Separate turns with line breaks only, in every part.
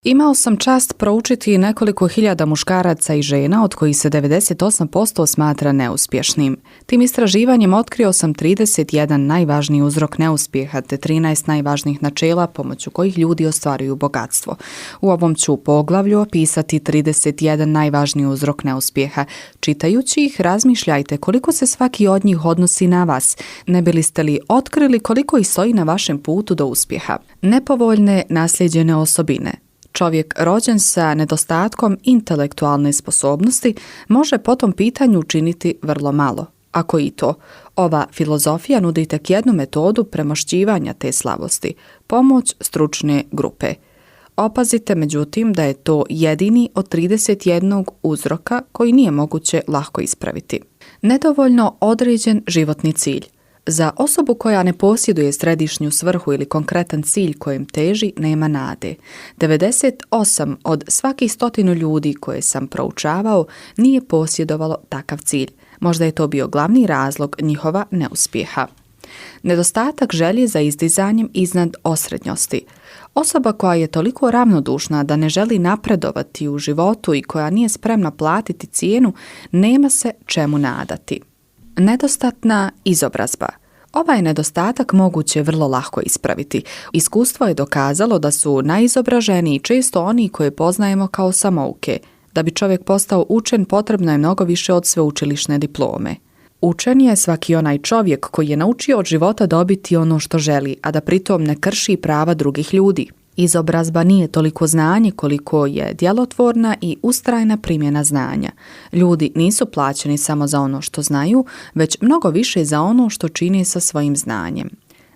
Imao sam čast proučiti nekoliko hiljada muškaraca i žena od kojih se 98% smatra neuspješnim. Tim istraživanjem otkrio sam 31 najvažniji uzrok neuspjeha te 13 najvažnijih načela pomoću kojih ljudi ostvaruju bogatstvo. U ovom ću poglavlju opisati 31 najvažniji uzrok neuspjeha. Čitajući ih, razmišljajte koliko se svaki od njih odnosi na vas, ne bili ste li otkrili koliko ih stoji na vašem putu do uspjeha. Nepovoljne naslijeđene osobine. Čovjek rođen sa nedostatkom intelektualne sposobnosti može po tom pitanju učiniti vrlo malo. Ako i to, ova filozofija nudi tek jednu metodu premošćivanja te slabosti, pomoć stručne grupe. Opazite međutim da je to jedini od 31 uzroka koji nije moguće lako ispraviti. Nedovoljno određen životni cilj. Za osobu koja ne posjeduje središnju svrhu ili konkretan cilj kojem teži, nema nade. 98 od svakih 100 ljudi koje sam proučavao nije posjedovalo takav cilj. Možda je to bio glavni razlog njihova neuspjeha. Nedostatak želje za izdizanjem iznad osrednjosti. Osoba koja je toliko ravnodušna da ne želi napredovati u životu i koja nije spremna platiti cijenu, nema se čemu nadati. Nedostatna izobrazba. Ovaj nedostatak moguće vrlo lako ispraviti. Iskustvo je dokazalo da su najizobraženiji često oni koje poznajemo kao samouke. Da bi čovjek postao učen, potrebno je mnogo više od sveučilišne diplome. Učen je svaki onaj čovjek koji je naučio od života dobiti ono što želi, a da pritom ne krši prava drugih ljudi. Izobrazba nije toliko znanje koliko je djelotvorna i ustrajna primjena znanja. Ljudi nisu plaćeni samo za ono što znaju, već mnogo više za ono što čine sa svojim znanjem.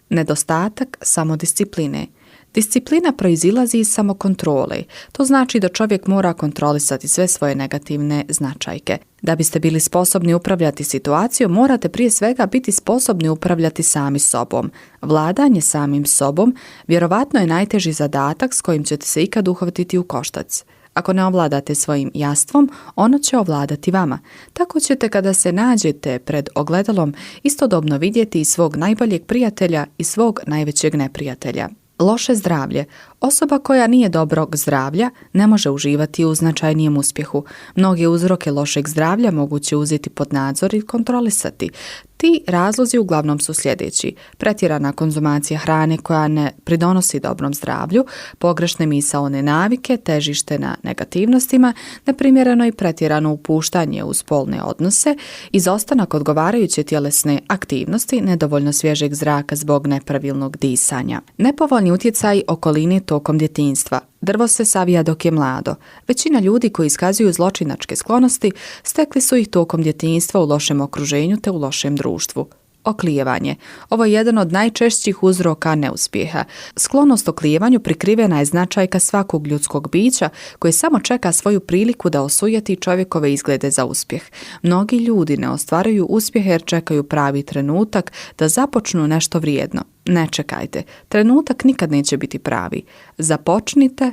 Nedostatak samodiscipline. Disciplina proizilazi iz samokontrole. To znači da čovjek mora kontrolisati sve svoje negativne značajke. Da biste bili sposobni upravljati situacijom, morate prije svega biti sposobni upravljati sami sobom. Vladanje samim sobom vjerovatno je najteži zadatak s kojim ćete se ikad uhvatiti u koštac. Ako ne ovladate svojim jastvom, ono će ovladati vama. Tako ćete kada se nađete pred ogledalom istodobno vidjeti i svog najboljeg prijatelja i svog najvećeg neprijatelja. Loše zdravlje. Osoba koja nije dobrog zdravlja ne može uživati u značajnijem uspjehu. Mnoge uzroke lošeg zdravlja moguće uzeti pod nadzor i kontrolisati. Ti razlozi uglavnom su sljedeći: pretjerana konzumacija hrane koja ne pridonosi dobrom zdravlju, pogrešne misaone navike, težište na negativnostima, neprimjereno i pretjerano upuštanje u spolne odnose, izostanak odgovarajuće tjelesne aktivnosti, nedovoljno svježeg zraka zbog nepravilnog disanja. Nepovoljni utjecaj okoline tokom djetinjstva. Drvo se savija dok je mlado. Većina ljudi koji iskazuju zločinačke sklonosti stekli su ih tokom djetinjstva u lošem okruženju te u lošem društvu. Oklijevanje. Ovo je jedan od najčešćih uzroka neuspjeha. Sklonost oklijevanju prikrivena je značajka svakog ljudskog bića koje samo čeka svoju priliku da osujeti čovjekove izglede za uspjeh. Mnogi ljudi ne ostvaruju uspjeh jer čekaju pravi trenutak da započnu nešto vrijedno. Ne čekajte, trenutak nikad neće biti pravi. Započnite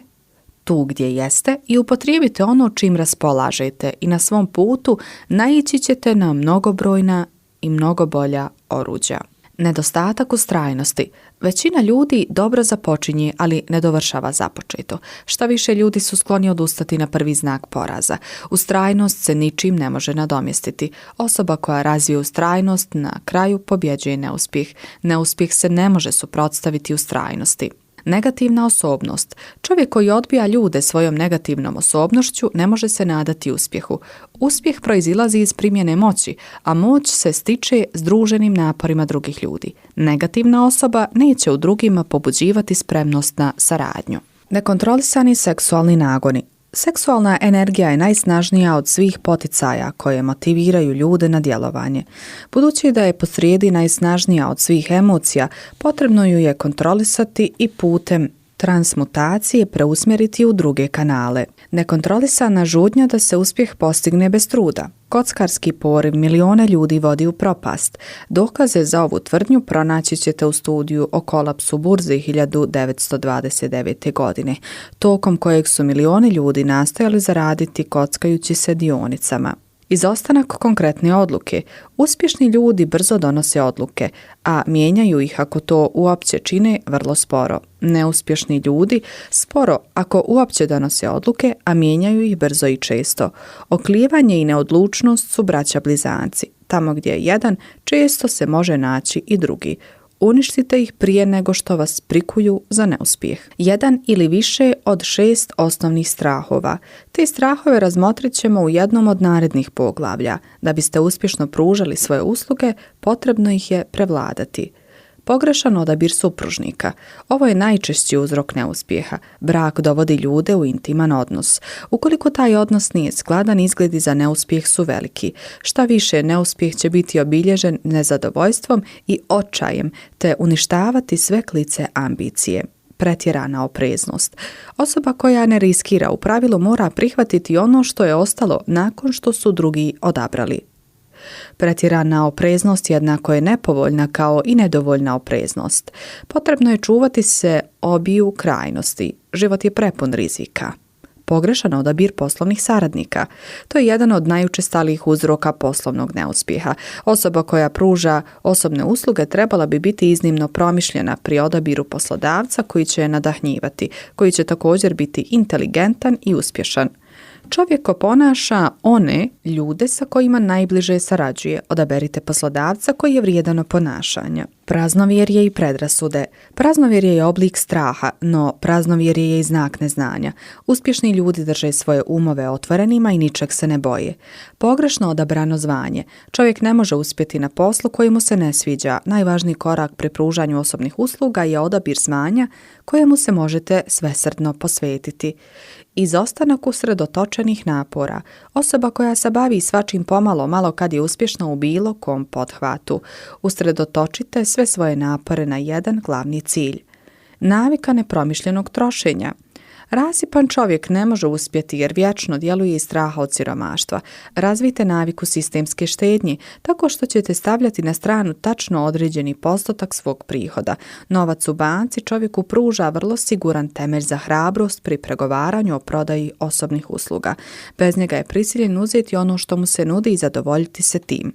tu gdje jeste i upotrijebite ono čim raspolažete i na svom putu naići ćete na mnogobrojna i mnogo bolja oruđa. Nedostatak ustrajnosti. Većina ljudi dobro započinje, ali ne dovršava započeto. Šta više, ljudi su skloni odustati na prvi znak poraza. Ustrajnost se ničim ne može nadomjestiti. Osoba koja razvije ustrajnost na kraju pobjeđuje neuspjeh. Neuspjeh se ne može suprotstaviti ustrajnosti. Negativna osobnost. Čovjek koji odbija ljude svojom negativnom osobnošću ne može se nadati uspjehu. Uspjeh proizilazi iz primjene moći, a moć se stiče združenim naporima drugih ljudi. Negativna osoba neće u drugima pobuđivati spremnost na saradnju. Nekontrolisani seksualni nagoni. Seksualna energija je najsnažnija od svih poticaja koje motiviraju ljude na djelovanje. Budući da je posrijedi najsnažnija od svih emocija, potrebno ju je kontrolisati i putem transmutacije preusmjeriti u druge kanale. Nekontrolisana žudnja da se uspjeh postigne bez truda. Kockarski poriv miliona ljudi vodi u propast. Dokaze za ovu tvrdnju pronaći ćete u studiju o kolapsu burze 1929. godine, tokom kojeg su milioni ljudi nastojali zaraditi kockajući se dionicama. Izostanak konkretne odluke. Uspješni ljudi brzo donose odluke, a mijenjaju ih ako to uopće čine vrlo sporo. Neuspješni ljudi sporo ako uopće donose odluke, a mijenjaju ih brzo i često. Oklijevanje i neodlučnost su braća blizanci. Tamo gdje je jedan, često se može naći i drugi. Uništite ih prije nego što vas prikuju za neuspjeh. Jedan ili više od 6 osnovnih strahova. Te strahove razmotrit ćemo u jednom od narednih poglavlja. Da biste uspješno pružali svoje usluge, potrebno ih je prevladati. Pogrešan odabir supružnika. Ovo je najčešći uzrok neuspjeha. Brak dovodi ljude u intiman odnos. Ukoliko taj odnos nije skladan, izgledi za neuspjeh su veliki. Šta više, neuspjeh će biti obilježen nezadovoljstvom i očajem, te uništavati sve klice ambicije. Pretjerana opreznost. Osoba koja ne riskira u pravilu mora prihvatiti ono što je ostalo nakon što su drugi odabrali. Pretjerana opreznost jednako je nepovoljna kao i nedovoljna opreznost. Potrebno je čuvati se obiju krajnosti. Život je prepun rizika. Pogrešan odabir poslovnih saradnika. To je jedan od najučestalijih uzroka poslovnog neuspjeha. Osoba koja pruža osobne usluge trebala bi biti iznimno promišljena pri odabiru poslodavca koji će je nadahnjivati, koji će također biti inteligentan i uspješan. Čovjek ko ponaša one ljude sa kojima najbliže sarađuje. Odaberite poslodavca koji je vrijedan ponašanja. Praznovjerje i predrasude. Praznovjerje je oblik straha, no praznovjerje je i znak neznanja. Uspješni ljudi drže svoje umove otvorenima i ničeg se ne boje. Pogrešno odabrano zvanje. Čovjek ne može uspjeti na poslu koji mu se ne sviđa. Najvažniji korak pri pružanju osobnih usluga je odabir zvanja kojemu se možete svesrdno posvetiti. Izostanak usredotočenih napora. Osoba koja se bavi svačim pomalo, malo kad je uspješna u bilo kom pothvatu. Usredotočite sve svoje napore na jedan glavni cilj. Navika nepromišljenog trošenja. Rasipan čovjek ne može uspjeti jer vječno djeluje iz straha od siromaštva. Razvijte naviku sistemske štednje tako što ćete stavljati na stranu tačno određeni postotak svog prihoda. Novac u banci čovjeku pruža vrlo siguran temelj za hrabrost pri pregovaranju o prodaji osobnih usluga. Bez njega je prisiljen uzeti ono što mu se nudi i zadovoljiti se tim.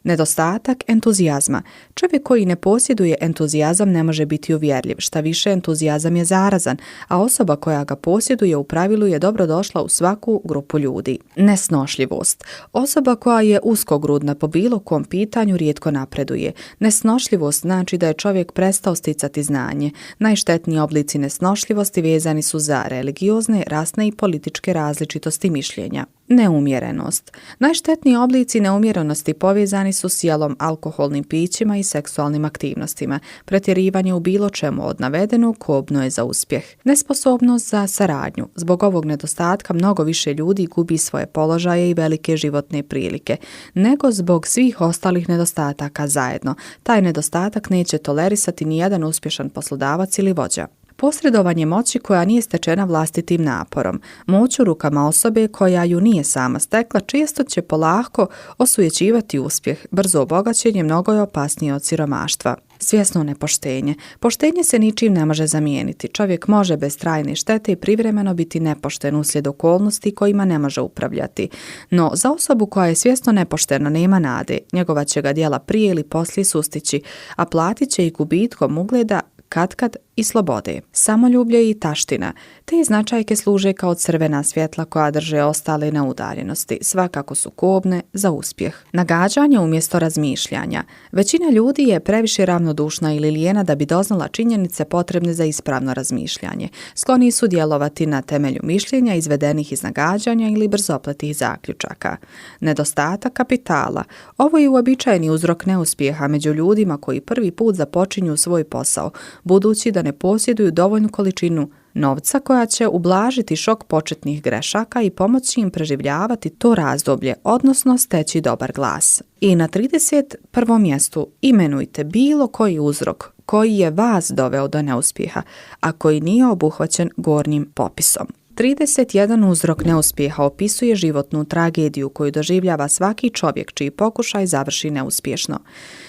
Nedostatak entuzijazma. Čovjek koji ne posjeduje entuzijazam ne može biti uvjerljiv. Šta više, entuzijazam je zarazan, a osoba koja ga posjeduje u pravilu je dobro došla u svaku grupu ljudi. Nesnošljivost. Osoba koja je uskogrudna po bilo kom pitanju rijetko napreduje. Nesnošljivost znači da je čovjek prestao sticati znanje. Najštetniji oblici nesnošljivosti vezani su za religiozne, rasne i političke različitosti mišljenja. Neumjerenost. Najštetniji oblici neumjerenosti povezani su s jelom, alkoholnim pićima i seksualnim aktivnostima. Pretjerivanje u bilo čemu od navedenog kobno je za uspjeh. Nesposobnost za saradnju. Zbog ovog nedostatka mnogo više ljudi gubi svoje položaje i velike životne prilike, nego zbog svih ostalih nedostataka zajedno. Taj nedostatak neće tolerisati ni jedan uspješan poslodavac ili vođa. Posredovanje moći koja nije stečena vlastitim naporom. Moć u rukama osobe koja ju nije sama stekla često će polako osujećivati uspjeh. Brzo obogaćenje mnogo je opasnije od siromaštva. Svjesno nepoštenje. Poštenje se ničim ne može zamijeniti. Čovjek može bez trajne štete i privremeno biti nepošten uslijed okolnosti kojima ne može upravljati. No, za osobu koja je svjesno nepoštena nema nade. Njegova će ga djela prije ili poslije sustići, a platit će i gubitkom ugleda katkad i slobode. Samoljublje i taština. Te značajke služe kao crvena svjetla koja drže ostale na udaljenosti. Svakako su kobne za uspjeh. Nagađanje umjesto razmišljanja. Većina ljudi je previše ravnodušna ili lijena da bi doznala činjenice potrebne za ispravno razmišljanje. Skloni su djelovati na temelju mišljenja izvedenih iz nagađanja ili brzopletih zaključaka. Nedostatak kapitala. Ovo je uobičajeni uzrok neuspjeha među ljudima koji prvi put započinju svoj posao, budući da ne posjeduju dovoljnu količinu novca koja će ublažiti šok početnih grešaka i pomoći im preživljavati to razdoblje, odnosno steći dobar glas. I na 31. mjestu imenujte bilo koji uzrok koji je vas doveo do neuspjeha, a koji nije obuhvaćen gornjim popisom. 31 uzrok neuspjeha opisuje životnu tragediju koju doživljava svaki čovjek čiji pokušaj završi neuspješno.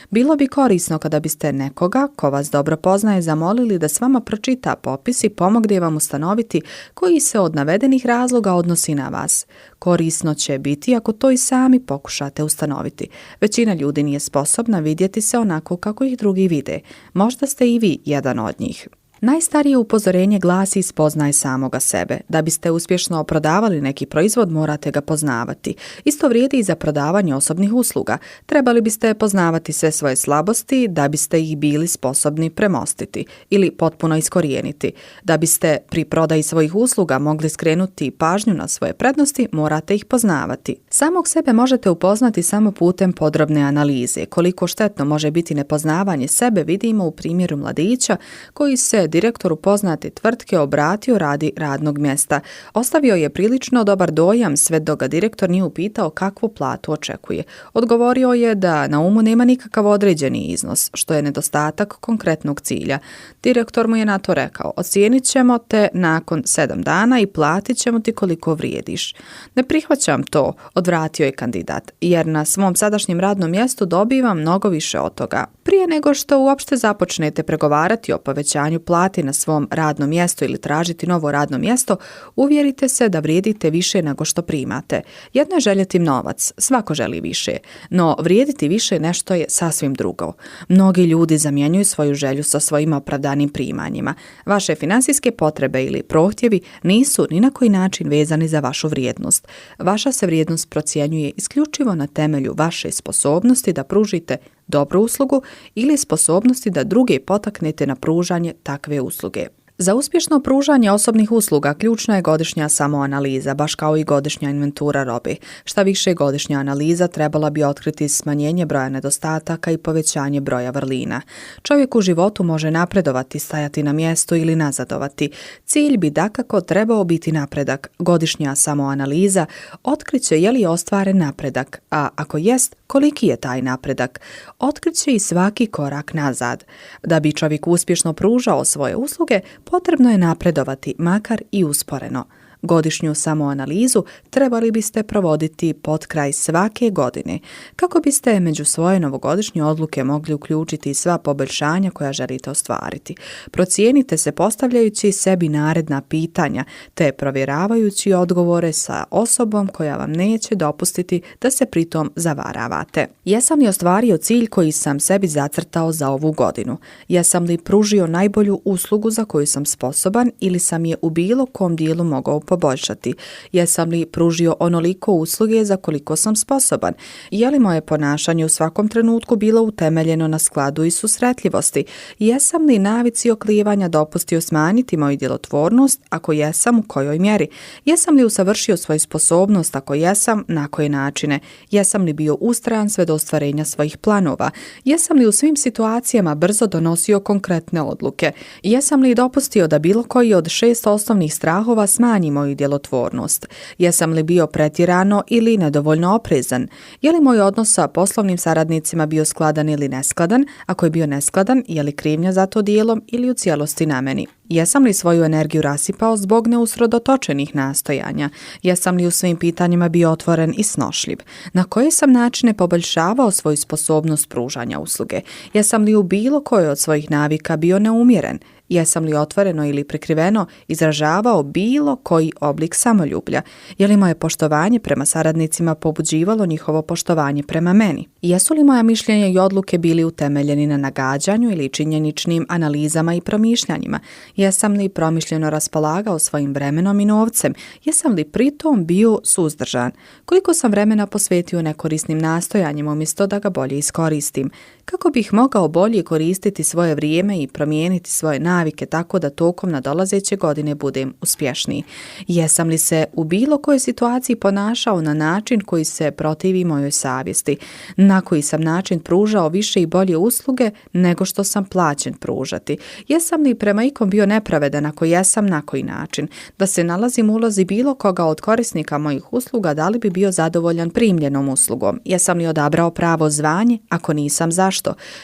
Bilo bi korisno kada biste nekoga, ko vas dobro poznaje, zamolili da s vama pročita popis i pomogne vam ustanoviti koji se od navedenih razloga odnosi na vas. Korisno će biti ako to i sami pokušate ustanoviti. Većina ljudi nije sposobna vidjeti se onako kako ih drugi vide. Možda ste i vi jedan od njih. Najstarije upozorenje glasi spoznaj samoga sebe. Da biste uspješno prodavali neki proizvod, morate ga poznavati. Isto vrijedi i za prodavanje osobnih usluga. Trebali biste poznavati sve svoje slabosti da biste ih bili sposobni premostiti ili potpuno iskorijeniti. Da biste pri prodaji svojih usluga mogli skrenuti pažnju na svoje prednosti, morate ih poznavati. Samog sebe možete upoznati samo putem podrobne analize. Koliko štetno može biti nepoznavanje sebe vidimo u primjeru mladića koji se direktoru poznate tvrtke obratio radi radnog mjesta. Ostavio je prilično dobar dojam sve dok ga direktor nije upitao kakvu platu očekuje. Odgovorio je da na umu nema nikakav određeni iznos, što je nedostatak konkretnog cilja. Direktor mu je na to rekao, ocijenit ćemo te nakon 7 dana i platit ćemo ti koliko vrijediš. Ne prihvaćam to, odvratio je kandidat, jer na svom sadašnjem radnom mjestu dobivam mnogo više od toga. Prije nego što uopšte započnete pregovarati o povećanju plati na svom radnom mjestu ili tražiti novo radno mjesto, uvjerite se da vrijedite više nego što primate. Jedno je željeti novac, svako želi više, no vrijediti više nešto je sasvim drugo. Mnogi ljudi zamjenjuju svoju želju sa svojim opravdanim primanjima. Vaše financijske potrebe ili prohtjevi nisu ni na koji način vezani za vašu vrijednost. Vaša se vrijednost procjenjuje isključivo na temelju vaše sposobnosti da pružite dobru uslugu ili sposobnosti da druge potaknete na pružanje takve usluge. Za uspješno pružanje osobnih usluga ključna je godišnja samoanaliza, baš kao i godišnja inventura robe. Šta više, godišnja analiza trebala bi otkriti smanjenje broja nedostataka i povećanje broja vrlina. Čovjek u životu može napredovati, stajati na mjestu ili nazadovati. Cilj bi dakako trebao biti napredak. Godišnja samoanaliza otkriće je li ostvaren napredak, a ako jest, koliki je taj napredak. Otkriće i svaki korak nazad. Da bi čovjek uspješno pružao svoje usluge, potrebno je napredovati, makar i usporeno. Godišnju samoanalizu trebali biste provoditi pod kraj svake godine, kako biste među svoje novogodišnje odluke mogli uključiti sva poboljšanja koja želite ostvariti. Procijenite se postavljajući sebi naredna pitanja, te provjeravajući odgovore sa osobom koja vam neće dopustiti da se pritom zavaravate. Jesam li ostvario cilj koji sam sebi zacrtao za ovu godinu? Jesam li pružio najbolju uslugu za koju sam sposoban ili sam je u bilo kom dijelu mogao poboljšati? Jesam li pružio onoliko usluge za koliko sam sposoban? Je li moje ponašanje u svakom trenutku bilo utemeljeno na skladu i susretljivosti? Jesam li navici oklijevanja dopustio smanjiti moju djelotvornost? Ako jesam, u kojoj mjeri? Jesam li usavršio svoju sposobnost? Ako jesam, na koje načine? Jesam li bio ustrajan sve do ostvarenja svojih planova? Jesam li u svim situacijama brzo donosio konkretne odluke? Jesam li dopustio da bilo koji od 6 osnovnih strahova smanji moju djelotvornost? Jesam li bio pretjerano ili nedovoljno oprezan? Je li moj odnos sa poslovnim saradnicima bio skladan ili neskladan? Ako je bio neskladan, je li krivnja za to dijelom ili u cijelosti na meni? Jesam li svoju energiju rasipao zbog neusredotočenih nastojanja? Jesam li u svim pitanjima bio otvoren i snošljiv? Na koje sam načine poboljšavao svoju sposobnost pružanja usluge? Jesam li u bilo kojoj od svojih navika bio neumjeren? Jesam li otvoreno ili prikriveno izražavao bilo koji oblik samoljublja? Je li moje poštovanje prema saradnicima pobuđivalo njihovo poštovanje prema meni? Jesu li moja mišljenja i odluke bili utemeljeni na nagađanju ili činjeničnim analizama i promišljanjima? Jesam li promišljeno raspolagao svojim vremenom i novcem? Jesam li pritom bio suzdržan? Koliko sam vremena posvetio nekorisnim nastojanjima umjesto da ga bolje iskoristim? Kako bih mogao bolje koristiti svoje vrijeme i promijeniti svoje navike tako da tokom nadolazeće godine budem uspješniji? Jesam li se u bilo kojoj situaciji ponašao na način koji se protivi mojoj savjesti? Na koji sam način pružao više i bolje usluge nego što sam plaćen pružati? Jesam li prema ikom bio nepravedan? Ako jesam, na koji način? Da se nalazim u ulozi bilo koga od korisnika mojih usluga, da li bi bio zadovoljan primljenom uslugom? Jesam li odabrao pravo zvanje? Ako nisam, zašto?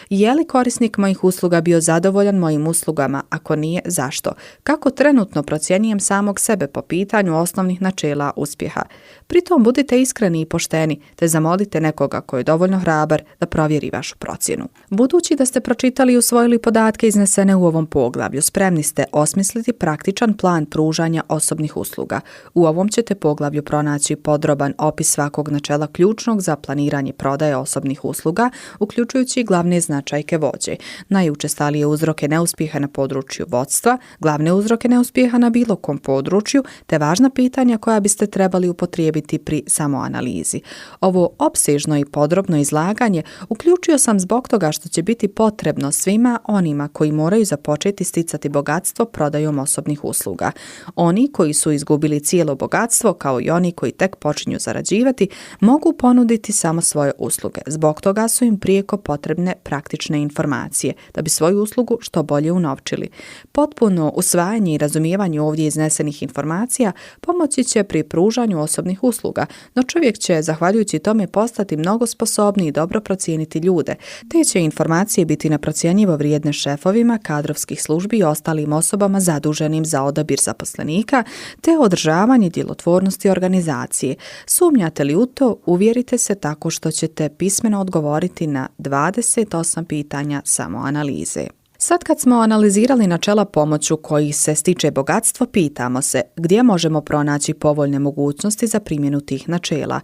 Je li korisnik mojih usluga bio zadovoljan mojim uslugama A ako nije, zašto? Kako trenutno procjenjujem samog sebe po pitanju osnovnih načela uspjeha? Pritom budite iskreni i pošteni, te zamolite nekoga koji je dovoljno hrabar da provjeri vašu procjenu. Budući da ste pročitali i usvojili podatke iznesene u ovom poglavlju, spremni ste osmisliti praktičan plan pružanja osobnih usluga. U ovom ćete poglavlju pronaći podroban opis svakog načela ključnog za planiranje prodaje osobnih usluga, uključujući glavne značajke vođe, najučestalije uzroke neuspjeha na području vodstva, glavne uzroke neuspjeha na bilo kom području, te važna pitanja koja biste trebali upotrijebiti pri samoanalizi. Ovo opsežno i podrobno izlaganje uključio sam zbog toga što će biti potrebno svima onima koji moraju započeti sticati bogatstvo prodajom osobnih usluga. Oni koji su izgubili cijelo bogatstvo, kao i oni koji tek počinju zarađivati, mogu ponuditi samo svoje usluge. Zbog toga su im prijeko potrebne praktične informacije da bi svoju uslugu što bolje unovčili. Potpuno usvajanje i razumijevanje ovdje iznesenih informacija pomoći će pri pružanju osobnih usluga, no čovjek će, zahvaljujući tome, postati mnogo sposobniji i dobro procijeniti ljude, te će informacije biti neprocjenjivo vrijedne šefovima kadrovskih službi i ostalim osobama zaduženim za odabir zaposlenika, te održavanje djelotvornosti organizacije. Sumnjate li u to? Uvjerite se tako što ćete pismeno odgovoriti na 28 pitanja samoanalize. Sad kad smo analizirali načela pomoću kojih se stiče bogatstvo, pitamo se gdje možemo pronaći povoljne mogućnosti za primjenu tih načela.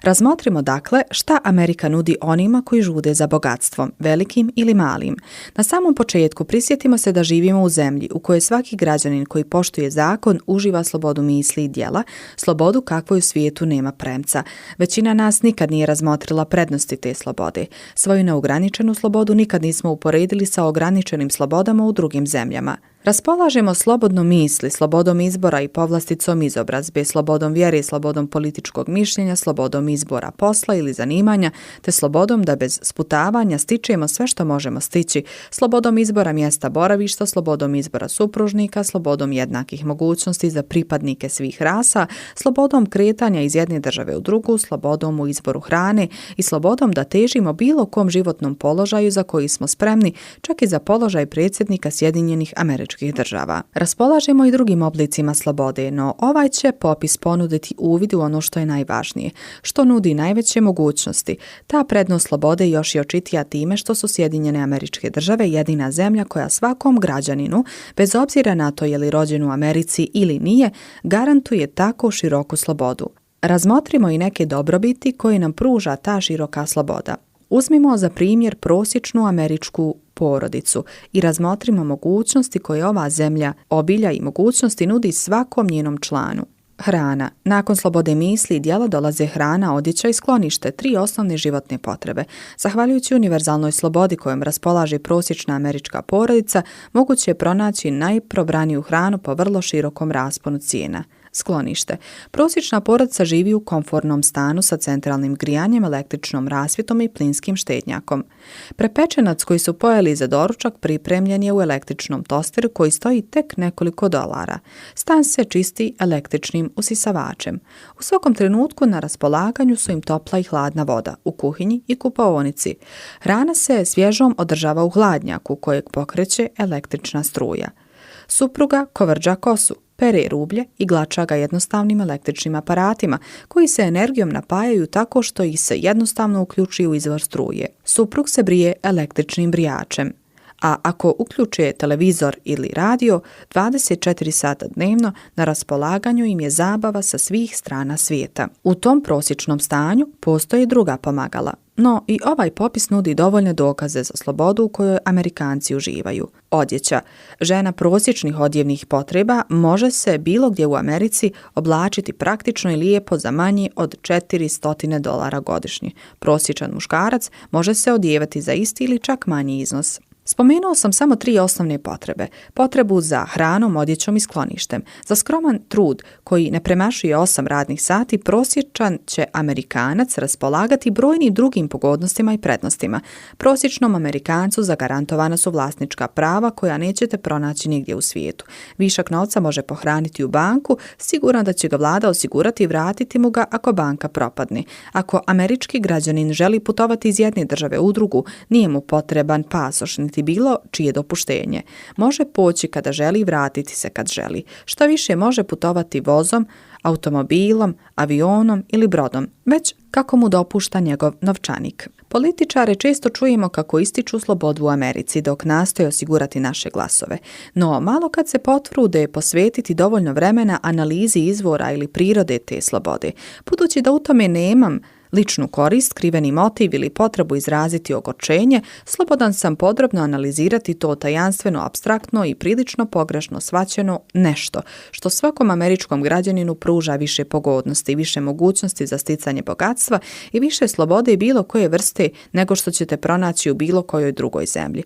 Razmotrimo dakle šta Amerika nudi onima koji žude za bogatstvom, velikim ili malim. Na samom početku prisjetimo se da živimo u zemlji u kojoj svaki građanin koji poštuje zakon uživa slobodu misli i djela, slobodu kakvoj u svijetu nema premca. Većina nas nikad nije razmotrila prednosti te slobode. Svoju neograničenu slobodu nikad nismo uporedili sa ograničenim slobodama u drugim zemljama. Raspolažemo slobodnom misli, slobodom izbora i povlasticom izobrazbe, slobodom vjere, slobodom političkog mišljenja, slobodom izbora posla ili zanimanja, te slobodom da bez sputavanja stičemo sve što možemo stići, slobodom izbora mjesta boravišta, slobodom izbora supružnika, slobodom jednakih mogućnosti za pripadnike svih rasa, slobodom kretanja iz jedne države u drugu, slobodom u izboru hrane i slobodom da težimo bilo kom životnom položaju za koji smo spremni, čak i za položaj predsjednika Sjedinjenih Američkih Država. Raspolažemo i drugim oblicima slobode, no ovaj će popis ponuditi uvid u ono što je najvažnije, što nudi najveće mogućnosti. Ta prednost slobode još je očitija time što su Sjedinjene Američke Države jedina zemlja koja svakom građaninu, bez obzira na to je li rođen u Americi ili nije, garantuje tako široku slobodu. Razmotrimo i neke dobrobiti koje nam pruža ta široka sloboda. Uzmimo za primjer prosječnu američku porodicu i razmotrimo mogućnosti koje ova zemlja obilja i mogućnosti nudi svakom njenom članu. Hrana. Nakon slobode misli i djela dolaze hrana, odjeća i sklonište, 3 osnovne životne potrebe. Zahvaljujući univerzalnoj slobodi kojom raspolaže prosječna američka porodica, moguće je pronaći najprobraniju hranu po vrlo širokom rasponu cijena. Sklonište. Prosječna porodica živi u komfornom stanu sa centralnim grijanjem, električnom rasvjetom i plinskim štednjakom. Prepečenac koji su pojeli za doručak pripremljen je u električnom tosteru koji stoji tek nekoliko dolara. Stan se čisti električnim usisavačem. U svakom trenutku na raspolaganju su im topla i hladna voda u kuhinji i kupaonici. Hrana se svježom održava u hladnjaku kojeg pokreće električna struja. Supruga kovrđa kosu, pere rublje i glača ga jednostavnim električnim aparatima koji se energijom napajaju tako što ih se jednostavno uključuju u izvor struje. Suprug se brije električnim brijačem. A ako uključe televizor ili radio, 24 sata dnevno na raspolaganju im je zabava sa svih strana svijeta. U tom prosječnom stanju postoje druga pomagala. No i ovaj popis nudi dovoljne dokaze za slobodu u kojoj Amerikanci uživaju. Odjeća. Žena prosječnih odjevnih potreba može se bilo gdje u Americi oblačiti praktično i lijepo za manje od $400 godišnje. Prosječan muškarac može se odjevati za isti ili čak manji iznos. Spomenuo sam samo 3 osnovne potrebe. Potrebu za hranom, odjećom i skloništem. Za skroman trud koji ne premašuje 8 radnih sati, prosječan će Amerikanac raspolagati brojnim drugim pogodnostima i prednostima. Prosječnom Amerikancu zagarantovana su vlasnička prava koja nećete pronaći nigdje u svijetu. Višak novca može pohraniti u banku, siguran da će ga vlada osigurati i vratiti mu ga ako banka propadne. Ako američki građanin želi putovati iz jedne države u drugu, nije mu potreban pasoš niti tražiti bilo čije dopuštenje. Može poći kada želi, vratiti se kad želi. Šta više, može putovati vozom, automobilom, avionom ili brodom, već kako mu dopušta njegov novčanik. Političare često čujemo kako ističu slobodu u Americi dok nastoje osigurati naše glasove, no malo kad se potrude posvetiti dovoljno vremena analizi izvora ili prirode te slobode, budući da u tome nemam ličnu korist, skriveni motiv ili potrebu izraziti ogorčenje, slobodan sam podrobno analizirati to tajanstveno, apstraktno i prilično pogrešno shvaćeno nešto, što svakom američkom građaninu pruža više pogodnosti, više mogućnosti za sticanje bogatstva i više slobode bilo koje vrste nego što ćete pronaći u bilo kojoj drugoj zemlji.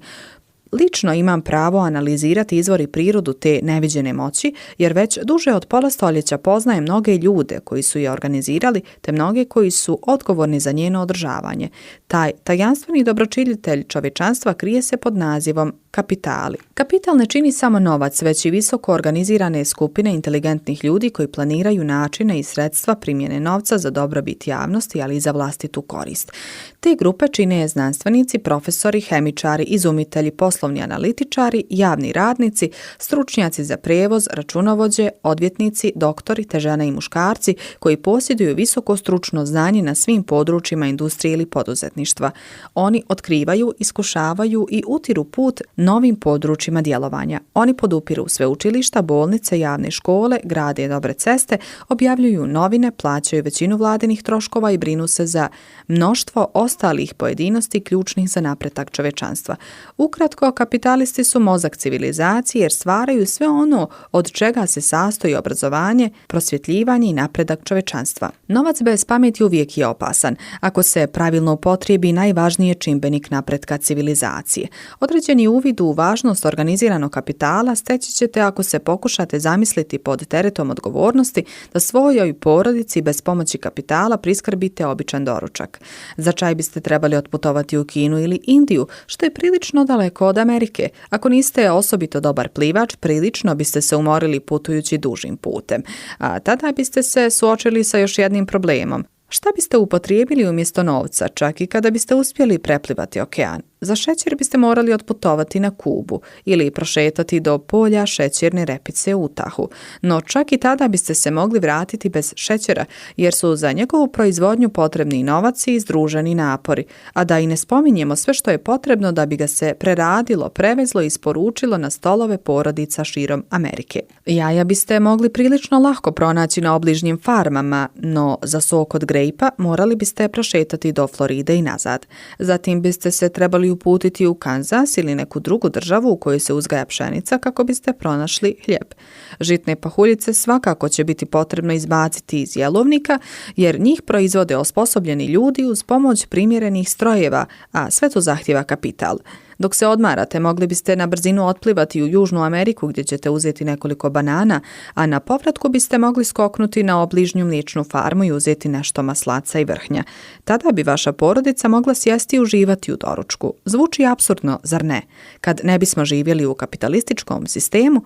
Lično imam pravo analizirati izvor i prirodu te neviđene moći, jer već duže od pola stoljeća poznajem mnoge ljude koji su je organizirali, te mnoge koji su odgovorni za njeno održavanje. Taj tajanstveni dobročiljitelj čovječanstva krije se pod nazivom kapitali. Kapital ne čini samo novac, već i visoko organizirane skupine inteligentnih ljudi koji planiraju načine i sredstva primjene novca za dobrobit javnosti, ali i za vlastitu korist. Te grupe čine znanstvenici, profesori, hemičari, izumitelji, poslovni analitičari, javni radnici, stručnjaci za prijevoz, računovođe, odvjetnici, doktori te žene i muškarci koji posjeduju visoko stručno znanje na svim područjima industrije ili poduzetništva. Oni otkrivaju, iskušavaju i utiru put novim područjima djelovanja. Oni podupiru sveučilišta, bolnice, javne škole, grade dobre ceste, objavljuju novine, plaćaju većinu vladinih troškova i brinu se za mnoštvo ostalih pojedinosti ključnih za napredak čovječanstva. Ukratko, kapitalisti su mozak civilizacije jer stvaraju sve ono od čega se sastoji obrazovanje, prosvjetljivanje i napredak čovječanstva. Novac bez pameti uvijek je opasan. Ako se pravilno upotrijebi, najvažniji je čimbenik napretka civilizacije. Određeni uvid u važnost organiziranog kapitala steći ćete ako se pokušate zamisliti pod teretom odgovornosti da svojoj porodici bez pomoći kapitala priskrbite običan doručak. Za čaj biste trebali otputovati u Kinu ili Indiju, što je prilično daleko od Amerike. Ako niste osobito dobar plivač, prilično biste se umorili putujući dužim putem. A tada biste se suočili sa još jednim problemom. Šta biste upotrijebili umjesto novca, čak i kada biste uspjeli preplivati okean? Za šećer biste morali otputovati na Kubu ili prošetati do polja šećerne repice u Utahu. No čak i tada biste se mogli vratiti bez šećera, jer su za njegovu proizvodnju potrebni i novac i združeni napori, a da i ne spominjemo sve što je potrebno da bi ga se preradilo, prevezlo i isporučilo na stolove porodica širom Amerike. Jaja biste mogli prilično lahko pronaći na obližnjim farmama, no za sok od grejpa morali biste prošetati do Floride i nazad. Zatim biste se trebali uputiti u Kanzas ili neku drugu državu u kojoj se uzgaja pšenica kako biste pronašli hljeb. Žitne pahuljice svakako će biti potrebno izbaciti iz jelovnika, jer njih proizvode osposobljeni ljudi uz pomoć primjerenih strojeva, a sve to zahtjeva kapital. Dok se odmarate, mogli biste na brzinu otplivati u Južnu Ameriku gdje ćete uzeti nekoliko banana, a na povratku biste mogli skoknuti na obližnju mliječnu farmu i uzeti nešto maslaca i vrhnja. Tada bi vaša porodica mogla sjesti i uživati u doručku. Zvuči apsurdno, zar ne? Kad ne bismo živjeli u kapitalističkom sistemu,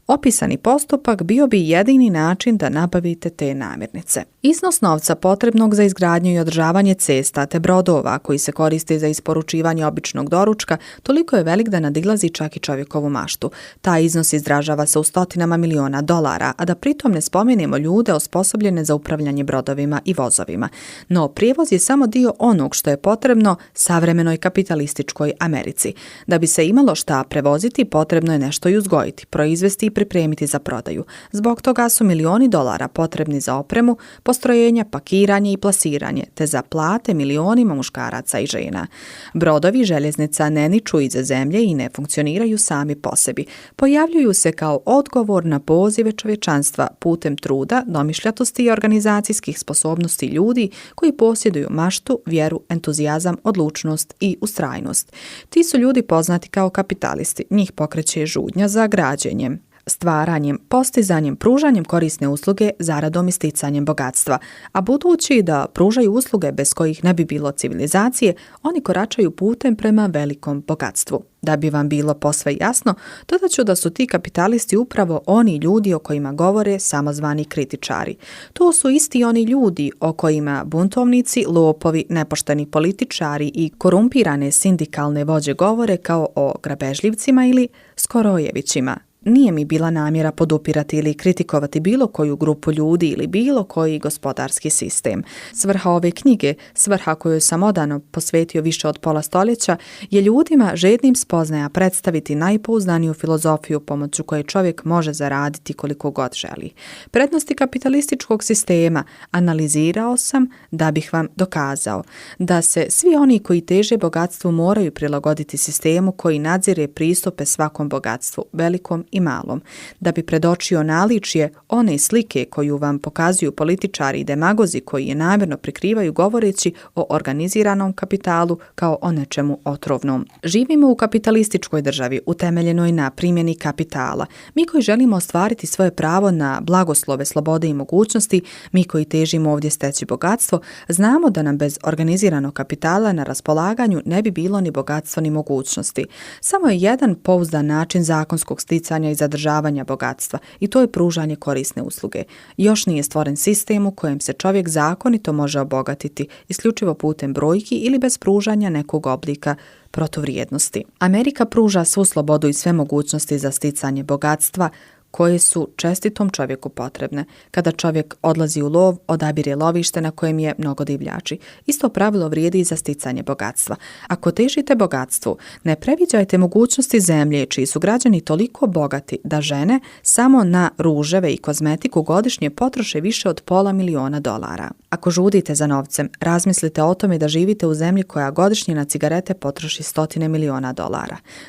opisani postupak bio bi jedini način da nabavite te namirnice. Iznos novca potrebnog za izgradnju i održavanje cesta te brodova koji se koriste za isporučivanje običnog doručka toliko je velik da nadilazi čak i čovjekovu maštu. Taj iznos izražava se u stotinama miliona dolara, a da pritom ne spomenemo ljude osposobljene za upravljanje brodovima i vozovima. No prijevoz je samo dio onog što je potrebno savremenoj kapitalističkoj Americi. Da bi se imalo šta prevoziti, potrebno je nešto i uzgojiti, proizvesti i pripremiti za prodaju. Zbog toga su milioni dolara potrebni za opremu, postrojenja, pakiranje i plasiranje, te za plate milionima muškaraca i žena. Brodovi željeznica ne niču iza zemlje i ne funkcioniraju sami po sebi. Pojavljuju se kao odgovor na pozive čovječanstva putem truda, domišljatosti i organizacijskih sposobnosti ljudi koji posjeduju maštu, vjeru, entuzijazam, odlučnost i ustrajnost. Ti su ljudi poznati kao kapitalisti. Njih pokreće žudnja za građenjem. stvaranjem, postizanjem, pružanjem korisne usluge, zaradom i sticanjem bogatstva. A budući da pružaju usluge bez kojih ne bi bilo civilizacije, oni koračaju putem prema velikom bogatstvu. Da bi vam bilo posve jasno, dodat ću da su ti kapitalisti upravo oni ljudi o kojima govore samozvani kritičari. To su isti oni ljudi o kojima buntovnici, lopovi, nepošteni političari i korumpirane sindikalne vođe govore kao o grabežljivcima ili Skorojevićima. Nije mi bila namjera podupirati ili kritikovati bilo koju grupu ljudi ili bilo koji gospodarski sistem. Svrha ove knjige, svrha koju sam odano posvetio više od pola stoljeća, je ljudima žednim spoznaja predstaviti najpouzdaniju filozofiju pomoću koje čovjek može zaraditi koliko god želi. Prednosti kapitalističkog sistema analizirao sam da bih vam dokazao da se svi oni koji teže bogatstvu moraju prilagoditi sistemu koji nadzire pristupe svakom bogatstvu, velikom i malom, da bi predočio naličje one slike koju vam pokazuju političari i demagozi koji je namjerno prikrivaju govoreći o organiziranom kapitalu kao o nečemu otrovnom. Živimo u kapitalističkoj državi utemeljenoj na primjeni kapitala. Mi koji želimo ostvariti svoje pravo na blagoslove, slobode i mogućnosti, mi koji težimo ovdje steći bogatstvo, znamo da nam bez organiziranog kapitala na raspolaganju ne bi bilo ni bogatstva ni mogućnosti. Samo je jedan pouzdan način zakonskog sticanja i zadržavanja bogatstva i to je pružanje korisne usluge. Još nije stvoren sistem u kojem se čovjek zakonito može obogatiti isključivo putem brojki ili bez pružanja nekog oblika protuvrijednosti. Amerika pruža svu slobodu i sve mogućnosti za sticanje bogatstva koje su čestitom čovjeku potrebne. Kada čovjek odlazi u lov, odabire lovište na kojem je mnogo divljači. Isto pravilo vrijedi i za sticanje bogatstva. Ako težite bogatstvu, ne previđajte mogućnosti zemlje čiji su građani toliko bogati da žene samo na ruževe i kozmetiku godišnje potroše više od $500.000. Ako žudite za novcem, razmislite o tome da živite u zemlji koja godišnje na cigarete potroši $100 miliona.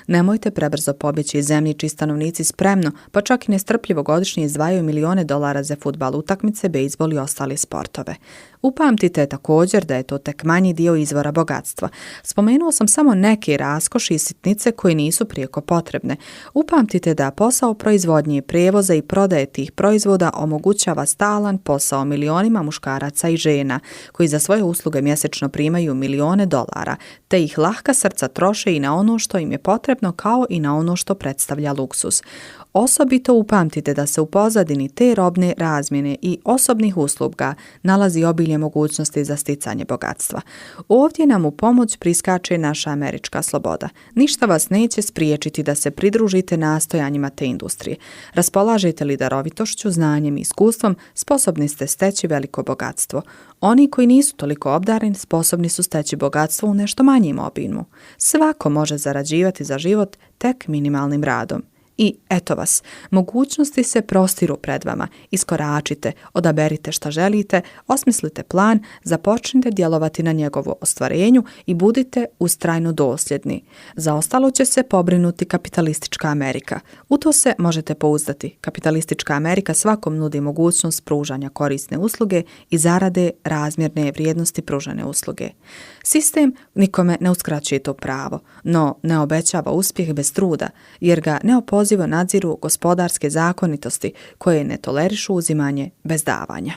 Nemojte prebrzo pobjeći iz zemlji čiji stanovnici spremno, pa čak i nestrpljivo godišnje izdvajaju $1.000.000 za fudbal, utakmice, bejzbol i ostale sportove. Upamtite također da je to tek manji dio izvora bogatstva. Spomenuo sam samo neke raskoši i sitnice koje nisu prijeko potrebne. Upamtite da posao proizvodnje, prijevoza i prodaje tih proizvoda omogućava stalan posao milionima muškaraca i žena koji za svoje usluge mjesečno primaju $1.000.000, te ih lahka srca troše i na ono što im je potrebno kao i na ono što predstavlja luksuz. Osobito upamtite da se u pozadini te robne razmjene i osobnih usluga nalazi obilje mogućnosti za sticanje bogatstva. Ovdje nam u pomoć priskače naša američka sloboda. Ništa vas neće spriječiti da se pridružite nastojanjima te industrije. Raspolažete li darovitošću, znanjem i iskustvom, sposobni ste steći veliko bogatstvo. Oni koji nisu toliko obdareni, sposobni su steći bogatstvo u nešto manjim obimu. Svako može zarađivati za život tek minimalnim radom. I eto vas, mogućnosti se prostiru pred vama. Iskoračite, odaberite šta želite, osmislite plan, započnite djelovati na njegovo ostvarenju i budite ustrajno dosljedni. Za ostalo će se pobrinuti kapitalistička Amerika. U to se možete pouzdati. Kapitalistička Amerika svakom nudi mogućnost pružanja korisne usluge i zarade razmjerne vrijednosti pružane usluge. Sistem nikome ne uskraćuje to pravo, no ne obećava uspjeh bez truda, jer ga neopozivo nadziru gospodarske zakonitosti koje ne tolerišu uzimanje bez davanja.